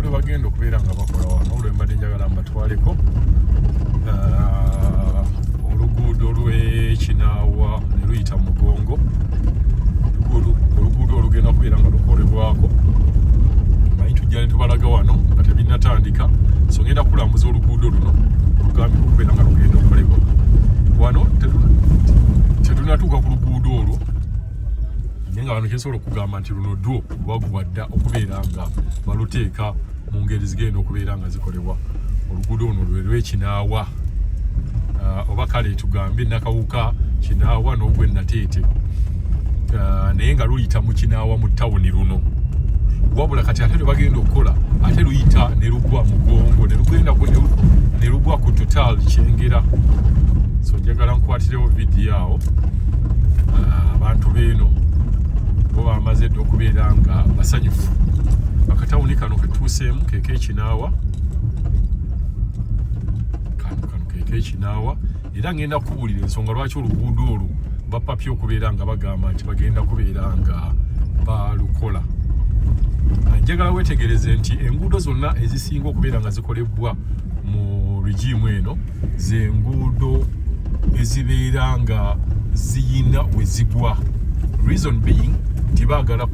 bwe bagenda okubeera nga bakola wano olwe mbadde njagala mbatwaleko oluguudo lw'Ekinaawa ne luyita Mugongo, oluguudo olugenda kubeera nga lukolebwako. Manyi tujja ne tubalaga wano nga tebinnatandika, so ngenda kulambuza oluguudo luno olugambye okubeera nga lugenda okukolebwa wano. Tetunatuuka ku luguudo olwo naye nga wano kyensobola okugamba nti luno dwo lwagubadda okubeera nga baluteeka mu ngeri zigenda okubeera nga zikolebwa. Oluguudo luno lwe lw'Ekinaawa oba kale tugambe Nakawuka Kinaawa n'ogwe Nateete, naye nga luyita mu Kinaawa mu ttawuni luno. Wabula kati ate lwe bagenda okukola ate luyita ne lugwa Mugongo ne lugwa ku Total Kyengera. So njagala nkwatirewo vidiyo awo abantu beeno bo bamaze dda okubeera nga basanyufu. Akatawuni kano ketuuseemu k'Ekinaawa, kano k'Ekinaawa, era ngenda kubuulira ensonga lwaki oluguudo olwo bapapye okubeera nga bagamba nti bagenda kubeera nga balukola. Njagala weetegereze nti enguudo zonna ezisinga okubeera nga zikolebwa mu regimu eno ze nguudo ezibeera nga ziyina we zigwa. Reason being nti baagala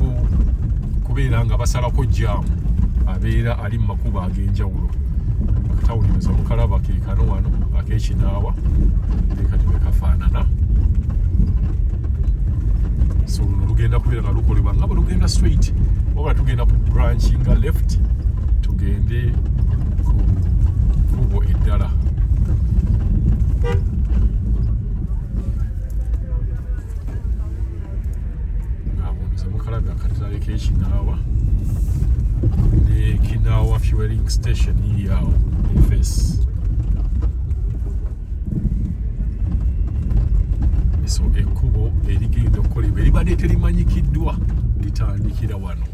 kubeera nga basalako jaamu abeera ali mu makubo ag'enjawulo. Akatawuliriza mukalaba ke kano wano ak'Ekinaawa kati bwe kafaanana. So luno lugenda kubeera nga lukolebwa nga bwe lugenda straight, wabula tugenda ku branchinga left tugende ku kubo eddala. Ng'abunduza mukalaba akatale k'Ekinaawa ne Kinaawa fueling station yawo FS. So ekkubo erigenda okukolebwa eribadde terimanyikiddwa litandikira wano.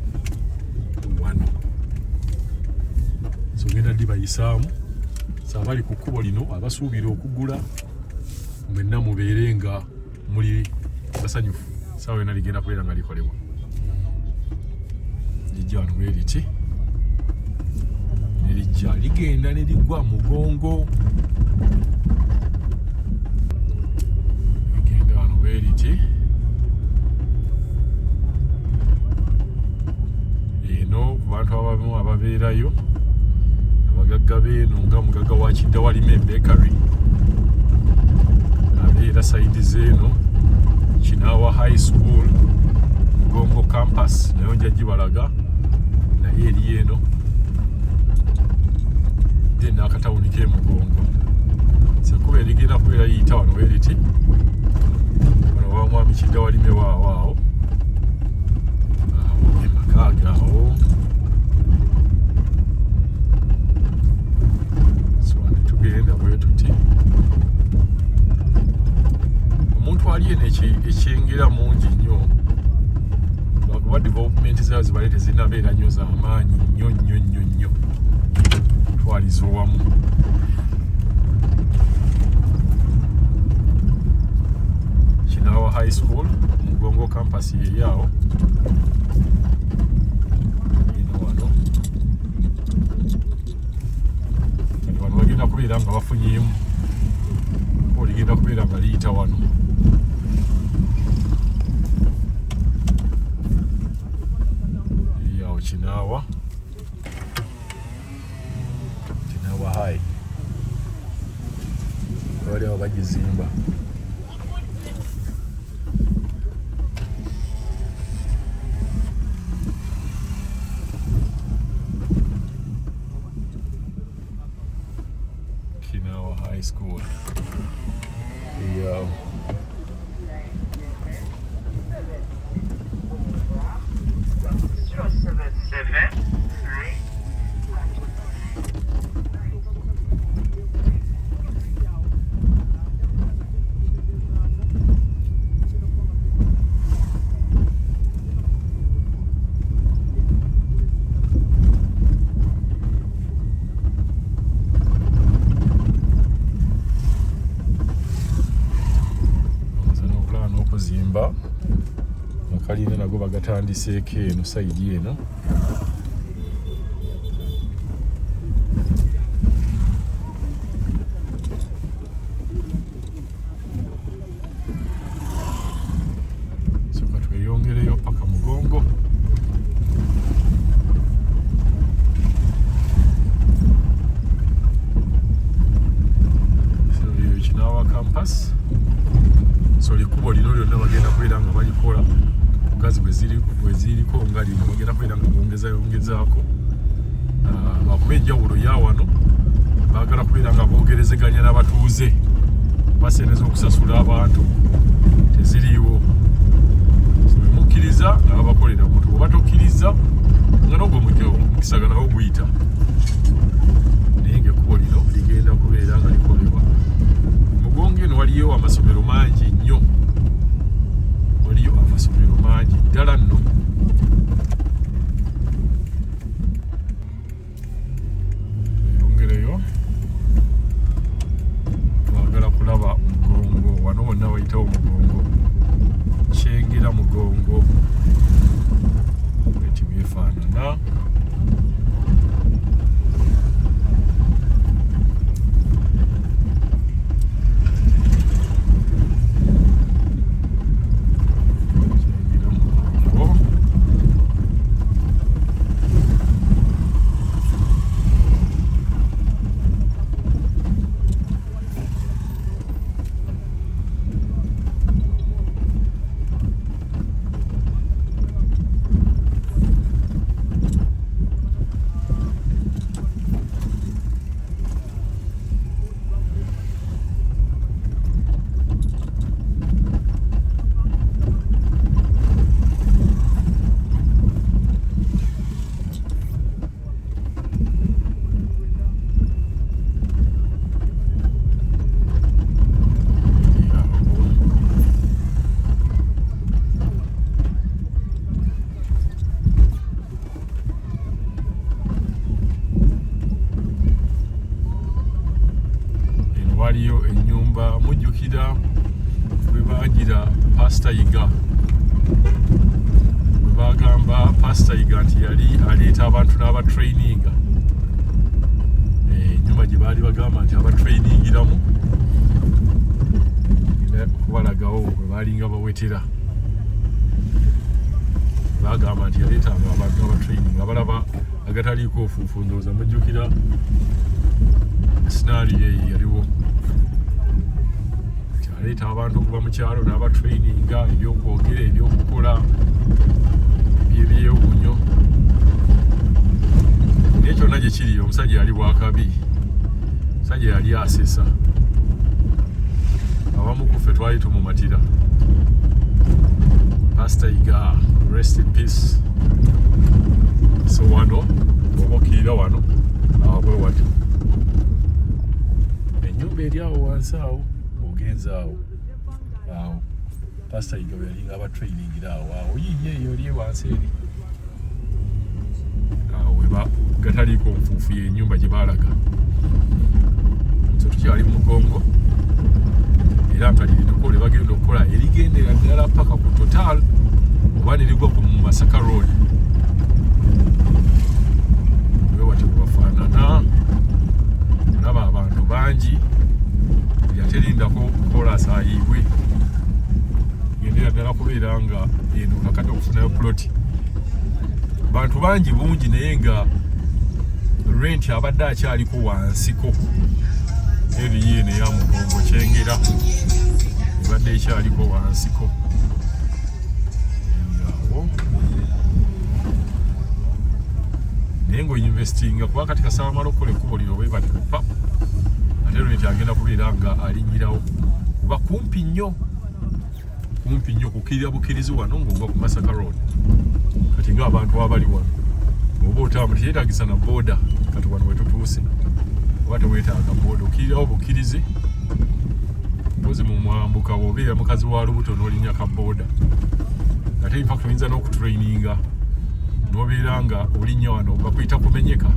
So ngenda dibayisaamu saabali ku kkubo lino abasuubira okugula mwenna mubeere nga muli basanyufu. Saawa yonna ligenda kubeera nga likolebwa. Lijja wano bwe liti ne lijja ligenda ne ligwa Mugongo. Ligenda wano bwe liti eno ku bantu abamu ababeerayo abagagga beeno nga mugagga wa Kidda Walime Bakery abeera sayidi zeeno Kinaawa High School Mugongo campus nayo nja gibalaga naye eri eno then akatawuni k'e Mugongo. Sekuba erigenda kubeera yiyita wano weriti wano wa mwami Kidda Walime waawaawo emakaaga awo. So tugenda bwe tuti omuntu ali eno ekyengera mungi nnyo lwakuba development zaayo zibale tezinabeera nnyo z'amaanyi nnyo twaliza owamu. Kinaawa High School Mugongo campus yeyaawo ino wano. Kati wano bagenda kubeera nga bafunyeemu oligenda kubeera nga liyita wano. Yeyaawo Kinaawa High bali awo bagizimba. Kinaawa High School. Okuzimba akalina nago bagatandiseeko eno sayidi eno ko nga lino bagenda kubeera nga bongezaako bakuba enjawulo ya wano baagala kubeera nga boogerezeganya n'abatuuze baseneza okusasula abantu teziriiwo mukkiriza nga babakolera omuntu bwe batokkiriza nga nogwo omukisa nawo guyita naye ngaekkubo lino ligenda kubeera nga likolebwa mugongo eno waliyo amasomero mangi nnyo waliyo amasomero mangi ddala nno eyongereyo twagala kulaba mugongo wano wonna wayitawo mugongo Kyengera mugongo bweti byefaanana waliyo ennyumba mujjukira bwe baagira Pastor Yiga bwe bagamba Pastor Yiga nti yali aleeta abantu n'abatraininga ennyumba gye baali bagamba nti abatrainingiramu kubalagawo bwe baalinga bawetera bagamba nti yaleetanga abantu n'abatraininga abalaba agataliiko ofuufu ndowooza mujjukira scenario eyo yaliwo aleeta abantu okuva mu kyalo n'abatraininga ebyokwogera ebyokukola ebyebyewunyo naye kyonna gye kiri omusajja yali bwakabi omusajja yali asesa abamu ku ffe twali tumumatira Pastor Yiga rest in peace so wano oba okkirira wano bwe watyo ennyumba eri awo wansi awo ogenzaawo awo Pastor Yiga bwe yalinga abatrainingira awo yiye eyo oli wansi eri awo weba gataliiko nfuufu y'ennyumba gye baalaga so tukyali mu mugongo era nga lirinako lye bagenda okukola erigendera ddala paka ku Total oba nerigwa ku Masaka Road bwe watyo bwe bafaanana olaba abantu bangi yaterindako kukola saayiibwe gendera ddala kubeera nga eno kakati okufunayo ploti bantu bangi bungi naye nga rent abadde akyaliko wansiko eriyo eno eya mugongo Kyengera ebadde ekyaliko wansiko awo naye ng'oinvestinga kuba kati kasaba amala okukola ekkubo lino weebalipa ate rent agenda kubeera nga alinyirawo kuba kumpi nnyo kukirira bukirizi wano ng'ova ku Masaka Road kati ng'abantu abali wano oba otambula teyeetagisa na booda kati wano wetutuuse oba teweetaaga booda okirirawo bukirizi mpozi mu mwambuka bw'obeera mukazi wa lubuto n'olinya ka booda ate infact oyinza n'okutraininga n'obeera nga olinnya wano bakuyita kumenyeka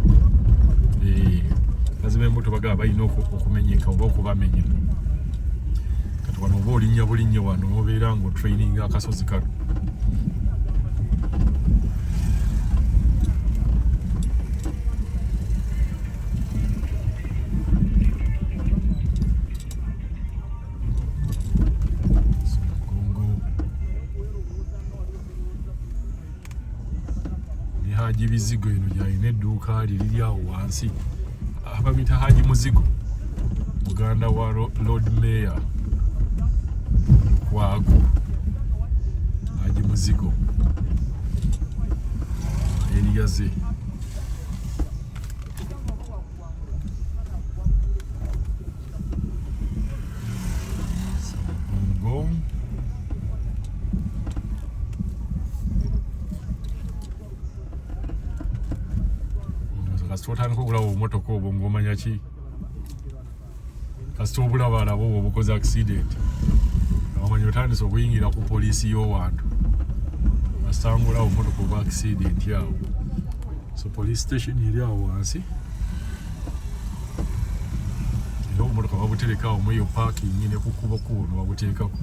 bazi b'embuto bagaba balina okumenyeka oba okubamenya kati wano oba olinnya bulinnya wano n'obeera nga otraininga akasozi kano Haji bizigo eno yalina edduuka liri awo wansi abamita Haji muzigo muganda wa Lord Mayor Lukwago Haji muzigo yaze. Go. Kasita otandika okulaba obumotoka obwo ng'omanya ki? Kasita obulaba alaba obwo obukoze accident. Omanya otandise okuyingira ku poliisi y'owantu. Asangula obumotoka obwa accident yawo. So police station eri awo wansi. Era obumotoka babutereka awo muri yo parking ne ku kubo no babuteekako.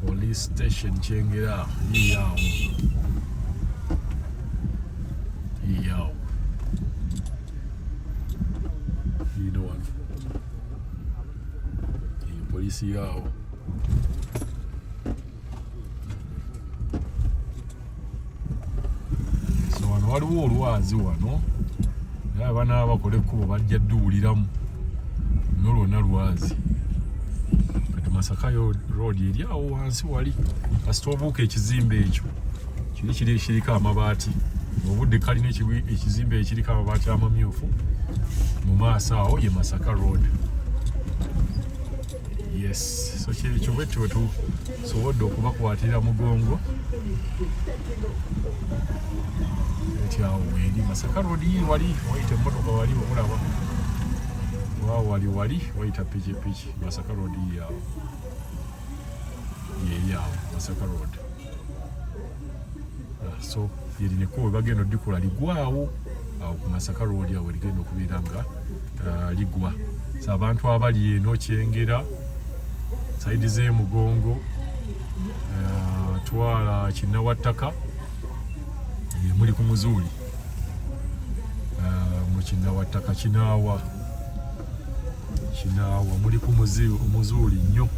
Police station Kyengera yawo. Yawo. You know what? Polisi yawo. So wano waliwo olwazi wano. Naye abaana abakola ekkubo bajja dduwuliramu. Nolwonna lwazi. Kati Masaka road eri awo wansi wali. Kasita obuuka ekizimbe ekyo. Kiriko amabaati. Obudde kalina ekizimbe ekiriko amabaati amamyufu. Mu maaso awo ye Masaka road. Yes, so kyekyo bwetyo tusobodde okubakwatira mugongo. Awo eri Masaka road wali wayita emmotoka wali omulaba. Waawo wali wayita pikipiki Masaka road yawo. Yawo Masaka road. So yeri nekkubo bagenda oddikula ligwawo awo ku Masaka road awo ligenda okubeera nga ligwa. So abantu abali eno Kyengera saidi z'emugongo twala Kinaawa muli ku Muzuuli mu Kinaawa Kinaawa muli ku Muzuuli nnyo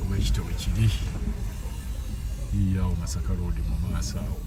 obwekitabo kiri yawo Masaka road mu maaso awo.